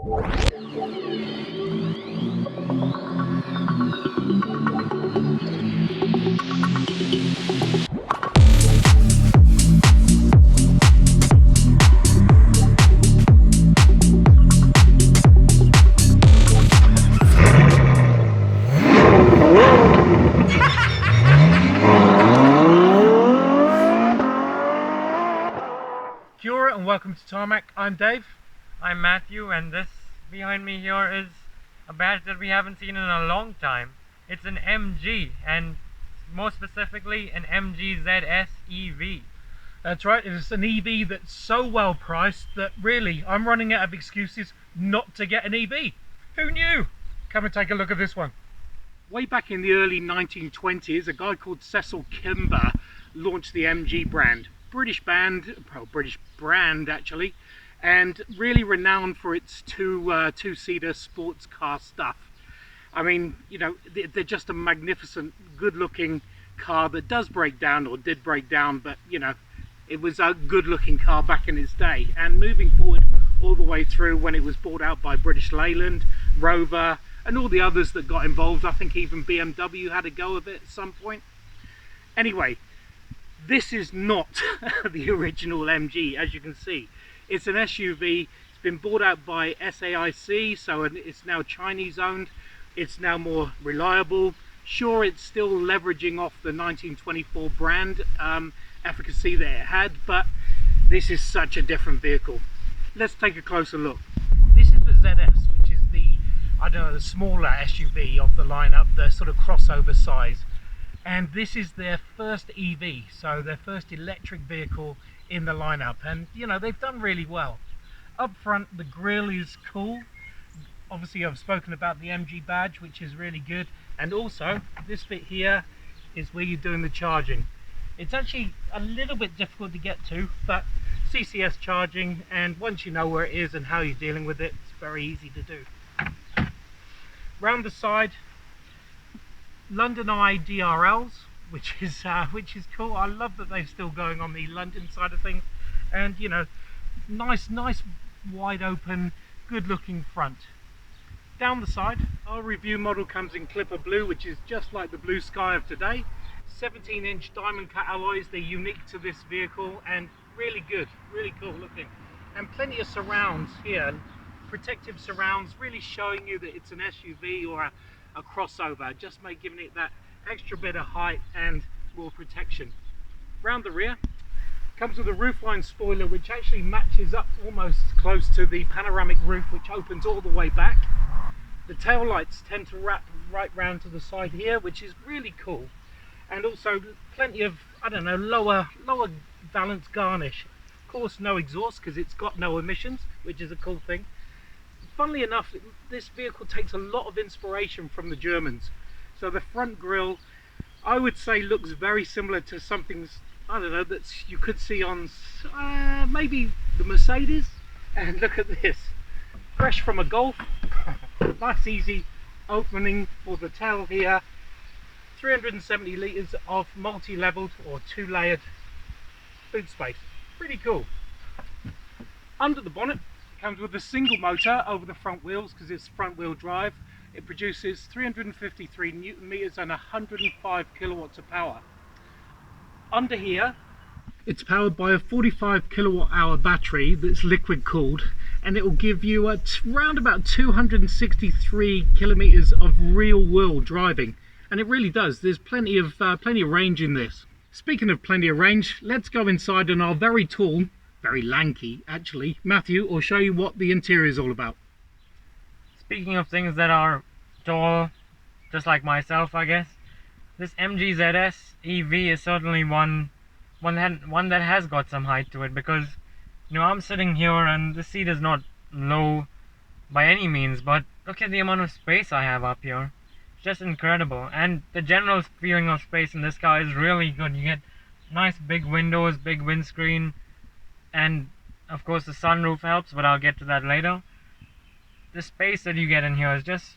Kia ora and welcome to Tarmac. I'm Dave. I'm Matthew, and this behind me here is a badge that we haven't seen in a long time. It's an MG, and more specifically an MG ZS EV. That's right, it's an EV that's so well priced that really I'm running out of excuses not to get an EV. Who knew? Come and take a look at this one. Way back in the early 1920s, a guy called Cecil Kimber launched the MG brand. British brand actually, and really renowned for its two-seater sports car stuff. I mean, you know, they're just a magnificent, good-looking car that does break down, or did break down, but you know, it was a good-looking car back in its day. And moving forward all the way through when it was bought out by British Leyland, Rover, and all the others that got involved. I think even BMW had a go of it at some point. Anyway, this is not the original MG, as you can see. It's an SUV. It's been bought out by SAIC, so it's now Chinese owned. It's now more reliable. Sure, it's still leveraging off the 1924 brand efficacy that it had, but this is such a different vehicle. Let's take a closer look. This is the ZS, which is the, I don't know, the smaller SUV of the lineup, the sort of crossover size. And this is their first EV, so their first electric vehicle in the lineup, and you know, they've done really well. Up front, the grille is cool. Obviously I've spoken about the MG badge, which is really good, and also this bit here is where you're doing the charging. It's actually a little bit difficult to get to, but CCS charging, and once you know where it is and how you're dealing with it, it's very easy to do. Round the side, London Eye DRLs, which is cool. I love that they're still going on the London side of things, and you know, nice wide open, good looking front. Down the side, our review model comes in Clipper Blue, which is just like the blue sky of today. 17-inch diamond cut alloys. They're unique to this vehicle and really good, really cool looking, and plenty of surrounds here, protective surrounds, really showing you that it's an SUV or a crossover, just giving it that extra bit of height and more protection. Round the rear, comes with a roofline spoiler which actually matches up almost close to the panoramic roof, which opens all the way back. The tail lights tend to wrap right round to the side here, which is really cool, and also plenty of, I don't know, lower valance garnish. Of course, no exhaust because it's got no emissions, which is a cool thing. Funnily enough, this vehicle takes a lot of inspiration from the Germans. So the front grille, I would say, looks very similar to something, I don't know, that you could see on maybe the Mercedes. And look at this, fresh from a Golf. Nice easy opening for the tail here. 370 litres of multi-leveled or two-layered boot space. Pretty cool. Under the bonnet, comes with a single motor over the front wheels because it's front wheel drive. It produces 353 Newton meters and 105 kilowatts of power. Under here, it's powered by a 45 kilowatt hour battery that's liquid cooled, and it will give you around about 263 kilometers of real world driving, and it really does. There's plenty of range in this. Speaking of plenty of range, let's go inside, and our very tall, very lanky actually, Matthew will show you what the interior is all about. Speaking of things that are tall, just like myself, I guess, this MG ZS EV is certainly one that has got some height to it, because you know, I'm sitting here and the seat is not low by any means, but look at the amount of space I have up here. It's just incredible, and the general feeling of space in this car is really good. You get nice big windows, big windscreen, and of course the sunroof helps, but I'll get to that later. The space that you get in here is just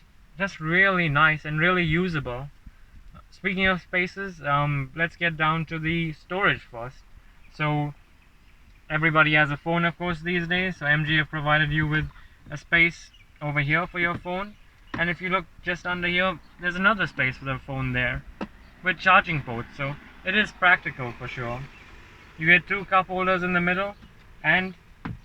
really nice and really usable. Speaking of spaces, let's get down to the storage first. So everybody has a phone, of course, these days, so MG have provided you with a space over here for your phone, and if you look just under here, there's another space for the phone there with charging ports, so it is practical for sure. You get 2 cup holders in the middle and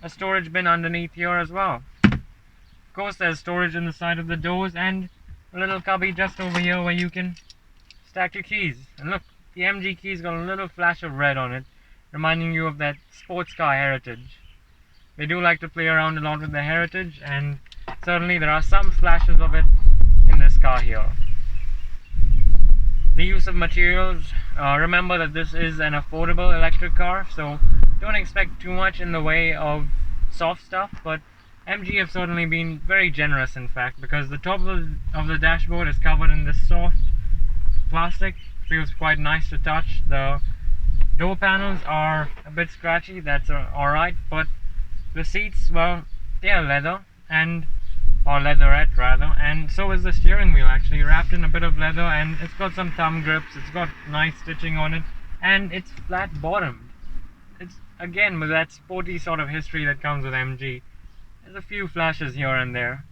a storage bin underneath here as well. Of course, there's storage in the side of the doors and a little cubby just over here where you can stack your keys. And look, the MG key's got a little flash of red on it, reminding you of that sports car heritage. They do like to play around a lot with the heritage, and certainly there are some flashes of it in this car here. The use of materials, remember that this is an affordable electric car, so don't expect too much in the way of soft stuff, but MG have certainly been very generous, in fact, because the top of the dashboard is covered in this soft plastic. Feels quite nice to touch. The door panels are a bit scratchy, that's alright, but the seats, well, they are leather, or leatherette rather, and so is the steering wheel, actually wrapped in a bit of leather, and it's got some thumb grips, it's got nice stitching on it, and it's flat bottomed. It's again with that sporty sort of history that comes with MG. There's a few flashes here and there.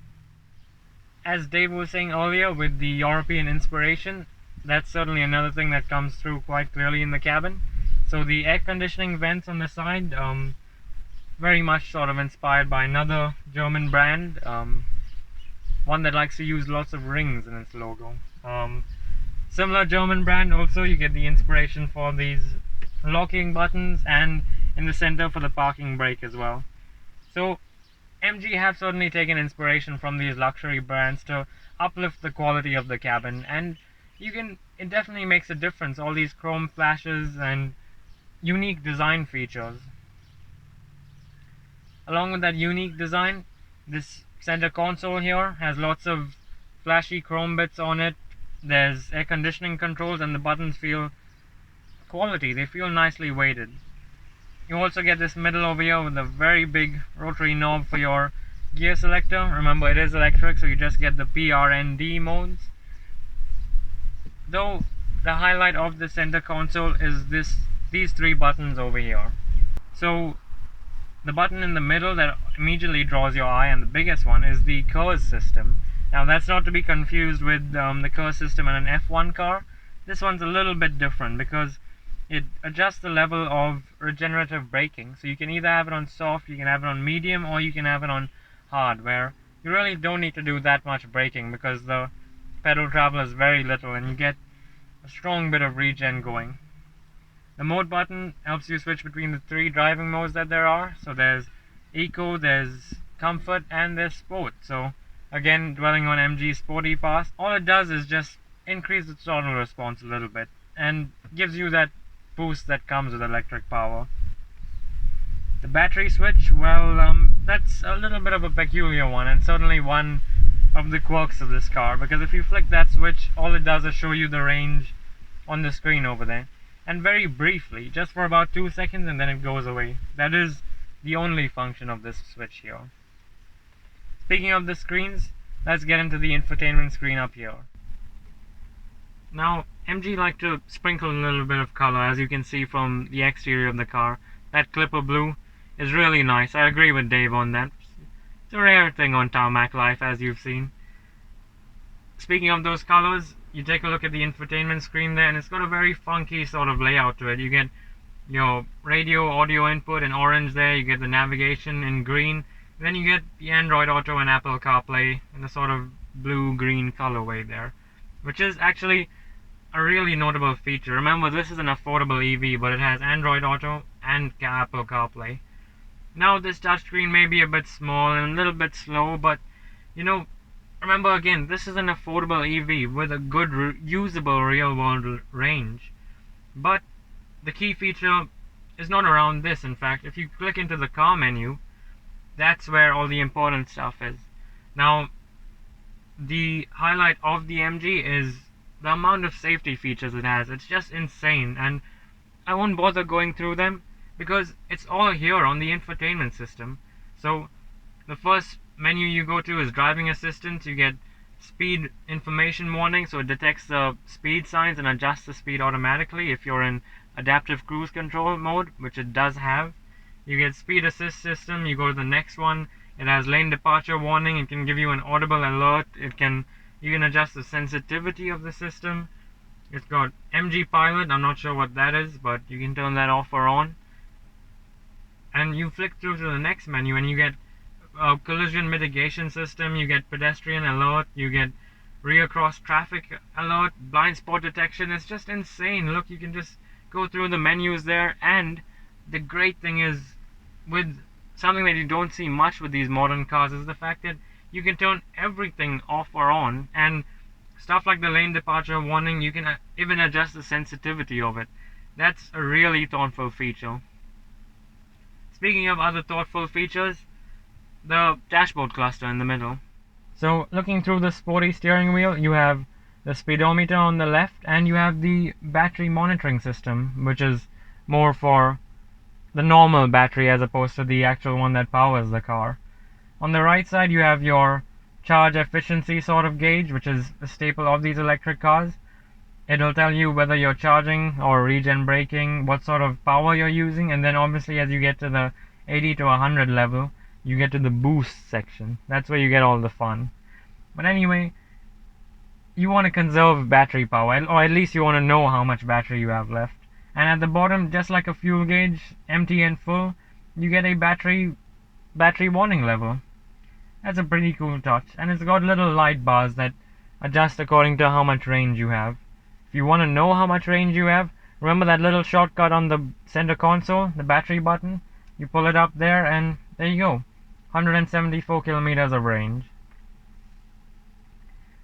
As Dave was saying earlier, with the European inspiration, that's certainly another thing that comes through quite clearly in the cabin. So the air conditioning vents on the side, very much sort of inspired by another German brand, one that likes to use lots of rings in its logo. Similar German brand also, you get the inspiration for these locking buttons, and in the center for the parking brake as well. So MG have certainly taken inspiration from these luxury brands to uplift the quality of the cabin, and it definitely makes a difference, all these chrome flashes and unique design features. Along with that unique design, this center console here has lots of flashy chrome bits on it. There's air conditioning controls, and the buttons feel quality, they feel nicely weighted. You also get this middle over here with a very big rotary knob for your gear selector. Remember, it is electric, so you just get the PRND modes. Though the highlight of the center console is these 3 buttons over here. So the button in the middle that immediately draws your eye, and the biggest one, is the KERS system. Now that's not to be confused with the KERS system in an F1 car. This one's a little bit different because it adjusts the level of regenerative braking. So you can either have it on soft, you can have it on medium, or you can have it on hard, where you really don't need to do that much braking because the pedal travel is very little and you get a strong bit of regen going. The mode button helps you switch between the 3 driving modes that there are. So there's Eco, there's Comfort, and there's Sport. So again, dwelling on MG's sporty past, all it does is just increase the throttle response a little bit and gives you that boost that comes with electric power. The battery switch, well, that's a little bit of a peculiar one, and certainly one of the quirks of this car, because if you flick that switch, all it does is show you the range on the screen over there, and very briefly, just for about 2 seconds, and then it goes away. That is the only function of this switch here. Speaking of the screens, let's get into the infotainment screen up here. Now, MG like to sprinkle a little bit of color, as you can see from the exterior of the car. That Clipper blue is really nice. I agree with Dave on that. It's a rare thing on tarmac life, as you've seen. Speaking of those colors, you take a look at the infotainment screen there, and it's got a very funky sort of layout to it. You get your radio audio input in orange there, you get the navigation in green, and then you get the Android Auto and Apple CarPlay in a sort of blue-green colorway there, which is actually a really notable feature. Remember, this is an affordable EV, but it has Android Auto and Apple CarPlay. Now, this touchscreen may be a bit small and a little bit slow, but, you know, remember again, this is an affordable EV with a good, usable real-world range. But the key feature is not around this. In fact, if you click into the car menu, that's where all the important stuff is. Now, the highlight of the MG is the amount of safety features it has. It's just insane, and I won't bother going through them because it's all here on the infotainment system. So the first menu you go to is driving assistance. You get speed information warning, so it detects the speed signs and adjusts the speed automatically if you're in adaptive cruise control mode, which it does have. You get speed assist system. You go to the next one, It has lane departure warning. It can give you an audible alert. You can adjust the sensitivity of the system. It's got MG Pilot. I'm not sure what that is, but you can turn that off or on. And you flick through to the next menu and you get a collision mitigation system, you get pedestrian alert, you get rear cross traffic alert, blind spot detection. It's just insane. Look, you can just go through the menus there. And the great thing is, with something that you don't see much with these modern cars, is the fact that you can turn everything off or on, and stuff like the lane departure warning, you can even adjust the sensitivity of it. That's a really thoughtful feature. Speaking of other thoughtful features, the dashboard cluster in the middle. So looking through the sporty steering wheel, you have the speedometer on the left, and you have the battery monitoring system, which is more for the normal battery as opposed to the actual one that powers the car. On the right side, you have your charge efficiency sort of gauge, which is a staple of these electric cars. It'll tell you whether you're charging or regen braking, what sort of power you're using, and then obviously as you get to the 80 to 100 level, you get to the boost section. That's where you get all the fun. But anyway, you want to conserve battery power, or at least you want to know how much battery you have left. And at the bottom, just like a fuel gauge, empty and full, you get a battery warning level. That's a pretty cool touch. And it's got little light bars that adjust according to how much range you have. If you want to know how much range you have, remember that little shortcut on the center console, the battery button? You pull it up there and there you go. 174 kilometers of range.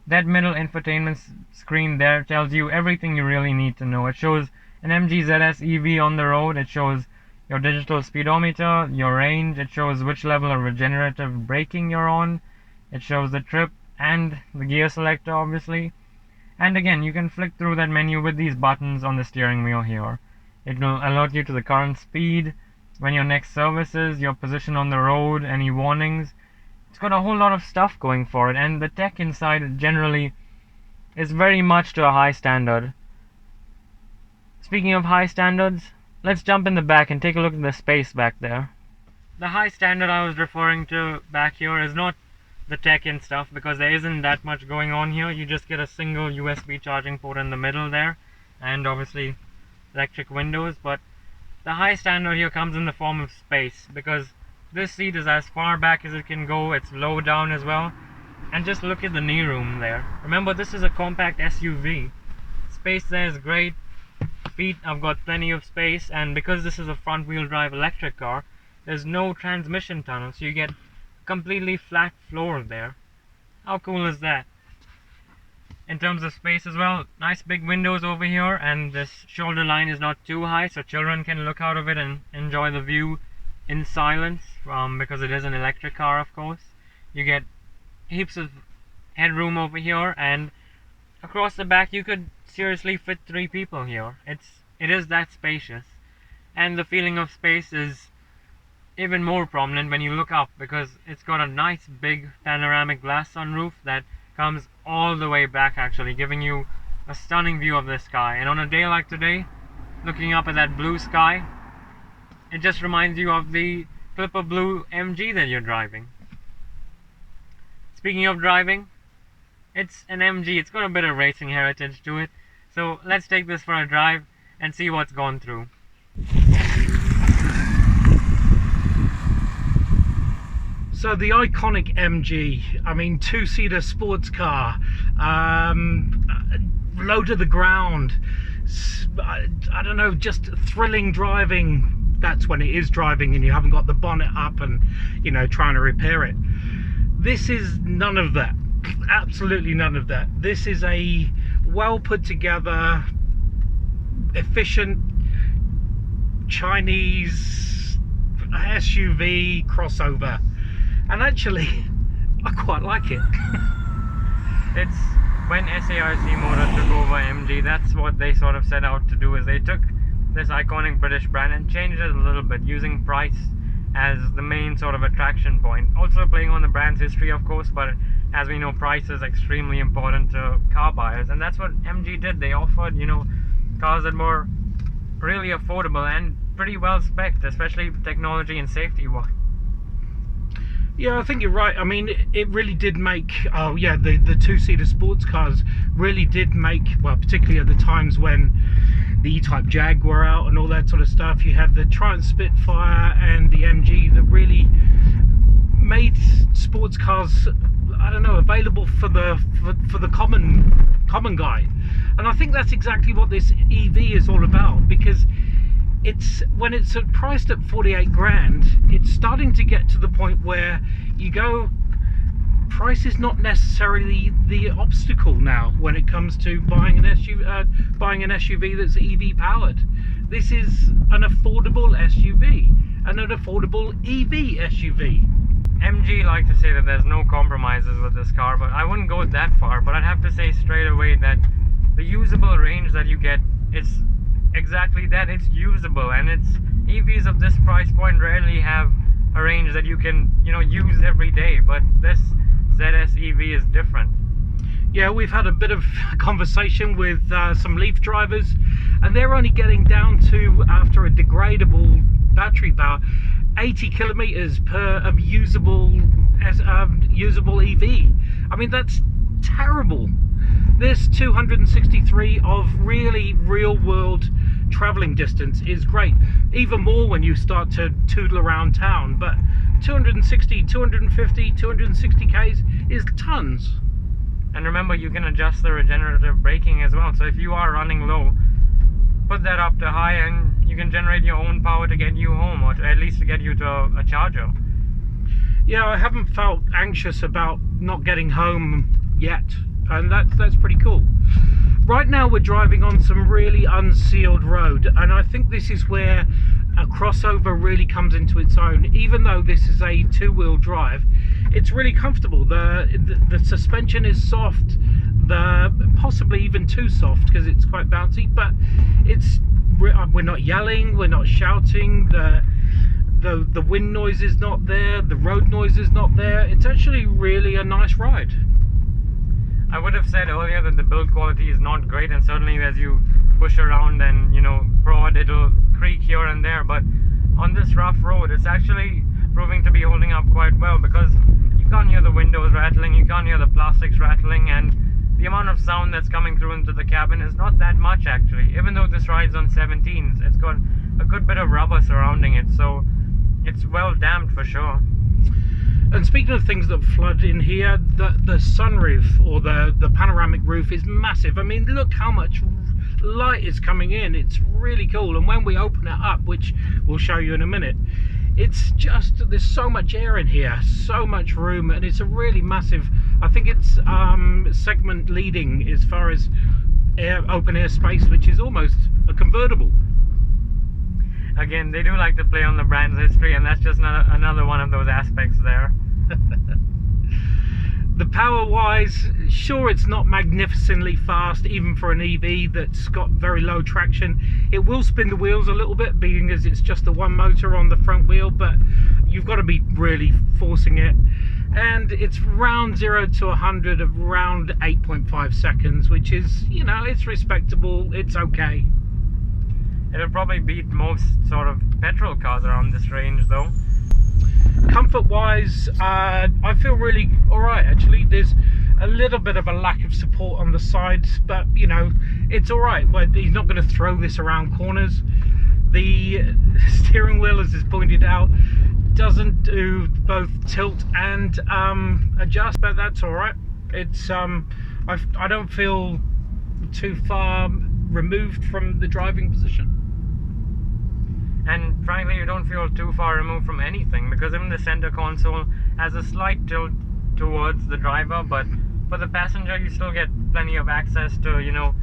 That middle infotainment screen there tells you everything you really need to know. It shows an MG ZS EV on the road. It shows your digital speedometer, your range. It shows which level of regenerative braking you're on. It shows the trip and the gear selector, obviously. And again, you can flick through that menu with these buttons on the steering wheel here. It will alert you to the current speed, when your next service is, your position on the road, any warnings. It's got a whole lot of stuff going for it, and the tech inside generally is very much to a high standard. Speaking of high standards, let's jump in the back and take a look at the space back there. The high standard I was referring to back here is not the tech and stuff, because there isn't that much going on here. You just get a single USB charging port in the middle there, and obviously electric windows. But the high standard here comes in the form of space, because this seat is as far back as it can go. It's low down as well, and just look at the knee room there. Remember, this is a compact SUV. Space there is great. Feet, I've got plenty of space, and because this is a front wheel drive electric car, there's no transmission tunnel, so you get completely flat floor there. How cool is that? In terms of space as well, nice big windows over here, and this shoulder line is not too high, so children can look out of it and enjoy the view in silence, because it is an electric car, of course. You get heaps of headroom over here, and across the back you could seriously fit 3 people here. It is that spacious, and the feeling of space is even more prominent when you look up, because it's got a nice big panoramic glass sunroof that comes all the way back, actually giving you a stunning view of the sky. And on a day like today, looking up at that blue sky, it just reminds you of the Clipper Blue MG that you're driving. Speaking of driving, it's an MG. It's got a bit of racing heritage to it, so let's take this for a drive and see what's gone through. So the iconic MG, I mean, 2-seater sports car, low to the ground, I don't know, just thrilling driving. That's when it is driving and you haven't got the bonnet up and, you know, trying to repair it. This is none of that, absolutely none of that. This is a well put together, efficient Chinese SUV crossover. And actually, I quite like it. It's when SAIC Motor took over MG, that's what they sort of set out to do, is they took this iconic British brand and changed it a little bit, using price as the main sort of attraction point. Also playing on the brand's history, of course, but as we know, price is extremely important to car buyers, and that's what MG did. They offered, you know, cars that were really affordable and pretty well spec'd, especially technology and safety wise. Yeah, I think you're right. I mean, it really did make, oh yeah, the two-seater sports cars really did make, well, particularly at the times when the E-Type Jag were out and all that sort of stuff, you had the Triumph Spitfire and the MG that really made sports cars, I don't know, available for the common guy. And I think that's exactly what this EV is all about, because it's, when it's priced at 48 grand, it's starting to get to the point where you go, price is not necessarily the obstacle now when it comes to buying an SUV that's EV powered. This is an affordable SUV and an affordable EV SUV. MG like to say that there's no compromises with this car, but I wouldn't go that far. But I'd have to say straight away that the usable range that you get is exactly that. It's usable, and it's EVs of this price point rarely have a range that you can, you know, use every day. But this ZS EV is different. Yeah, we've had a bit of conversation with some Leaf drivers, and they're only getting down to, after a degradable battery power, 80 kilometers per of usable EV. I mean, that's terrible. This 263 of really real-world traveling distance is great, even more when you start to tootle around town, but 260, 250, 260 k's is tons. And remember, you can adjust the regenerative braking as well, so if you are running low, put that up to high and you can generate your own power to get you home, or at least to get you to a charger. Yeah, I haven't felt anxious about not getting home yet, and that's pretty cool. Right now we're driving on some really unsealed road, and I think this is where a crossover really comes into its own. Even though this is a two-wheel drive, it's really comfortable. The suspension is soft, possibly even too soft because it's quite bouncy, but we're not yelling, we're not shouting, the wind noise is not there, the road noise is not there. It's actually really a nice ride. I would have said earlier that the build quality is not great, and certainly as you push around and, you know, prod, it'll creak here and there, but on this rough road it's actually proving to be holding up quite well, because you can't hear the windows rattling, you can't hear the plastics rattling, and the amount of sound that's coming through into the cabin is not that much actually. Even though this rides on 17s, it's got a good bit of rubber surrounding it, so it's well damped for sure. And speaking of things that flood in here, the sunroof, or the panoramic roof, is massive. I mean, look how much light is coming in. It's really cool. And when we open it up, which we'll show you in a minute, it's just, there's so much air in here, so much room, and it's a really massive, I think it's segment leading as far as open air space, which is almost a convertible. Again, they do like to play on the brand's history, and that's just another one of those aspects there. The power-wise, sure, it's not magnificently fast, even for an EV that's got very low traction. It will spin the wheels a little bit, being as it's just the one motor on the front wheel, but you've got to be really forcing it. And it's round 0 to 100 of around 8.5 seconds, which is, you know, it's respectable, it's okay. It'll probably beat most sort of petrol cars around this range though. Comfort wise, I feel really alright actually. There's a little bit of a lack of support on the sides, but you know, it's alright. But he's not going to throw this around corners. The steering wheel, as is pointed out, doesn't do both tilt and adjust, but that's alright. It's I don't feel too far removed from the driving position. And frankly, you don't feel too far removed from anything, because even the center console has a slight tilt towards the driver, but for the passenger you still get plenty of access to, you know,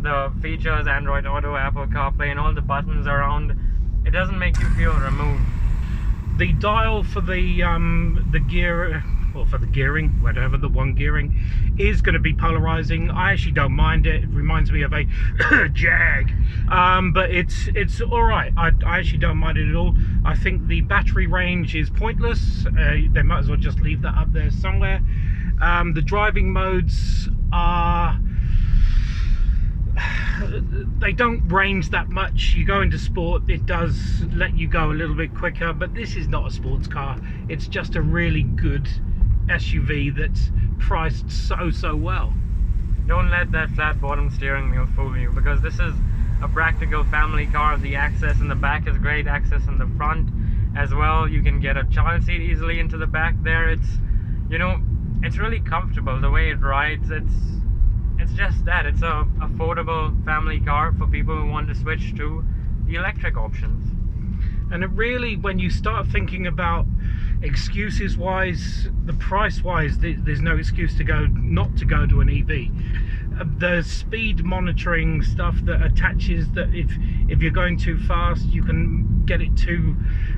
the features, Android Auto, Apple CarPlay, and all the buttons around. It doesn't make you feel removed. The dial for the gear, or for the gearing, whatever, the one gearing, is going to be polarizing. I actually don't mind it. It reminds me of a Jag, but it's all right. I actually don't mind it at all. I think the battery range is pointless. They might as well just leave that up there somewhere. The driving modes are they don't range that much. You go into sport, it does let you go a little bit quicker, but this is not a sports car. It's just a really good SUV that's priced so well. Don't let that flat bottom steering wheel fool you, because this is a practical family car. The access in the back is great, access in the front as well. You can get a child seat easily into the back there. It's, you know, it's really comfortable the way it rides. It's just that it's a affordable family car for people who want to switch to the electric options. And it really, when you start thinking about excuses wise, the price wise, there's no excuse to not to go to an EV. The speed monitoring stuff that attaches, that if you're going too fast, you can get it to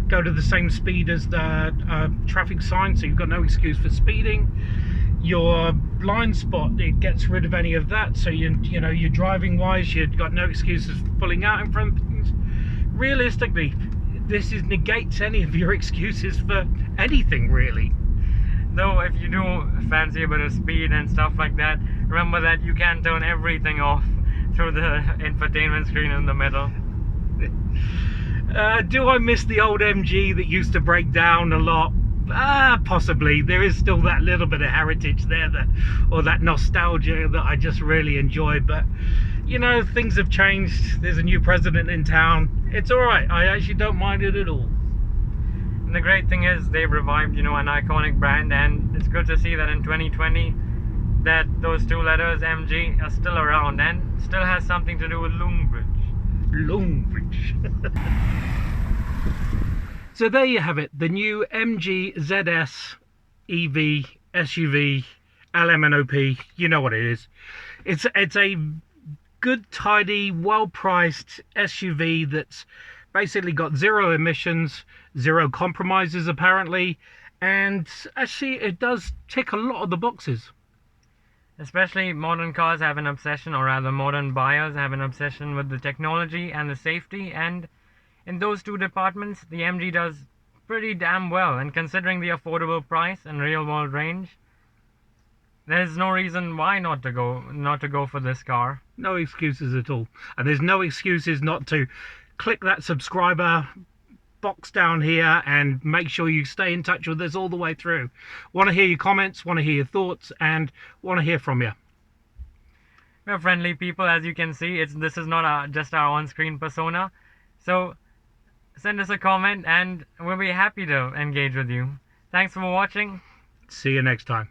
go to the same speed as the traffic sign, so you've got no excuse for speeding. Your blind spot, it gets rid of any of that, so you know, you're driving wise, you've got no excuses for pulling out in front of things. Realistically, this negates any of your excuses for anything, really. Though if you do fancy a bit of speed and stuff like that, remember that you can turn everything off through the infotainment screen in the middle. Do I miss the old MG that used to break down a lot? Possibly. There is still that little bit of heritage there, or that nostalgia that I just really enjoy. But you know, things have changed. There's a new president in town. It's all right. I actually don't mind it at all. And the great thing is they've revived, you know, an iconic brand, and it's good to see that in 2020 that those two letters MG are still around and still has something to do with Longbridge. So there you have it, the new MG ZS EV SUV LMNOP. You know what it is. It's a good, tidy, well-priced SUV that's basically got zero emissions, zero compromises apparently, and actually it does tick a lot of the boxes. Especially modern cars have an obsession, or rather modern buyers have an obsession with the technology and the safety, and in those two departments the MG does pretty damn well. And considering the affordable price and real world range, there's no reason why not to go for this car. No excuses at all. And there's no excuses not to click that subscriber box down here and make sure you stay in touch with us all the way through. Want to hear your comments, want to hear your thoughts, and want to hear from you. We're friendly people, as you can see. This is not just our on-screen persona. So send us a comment and we'll be happy to engage with you. Thanks for watching. See you next time.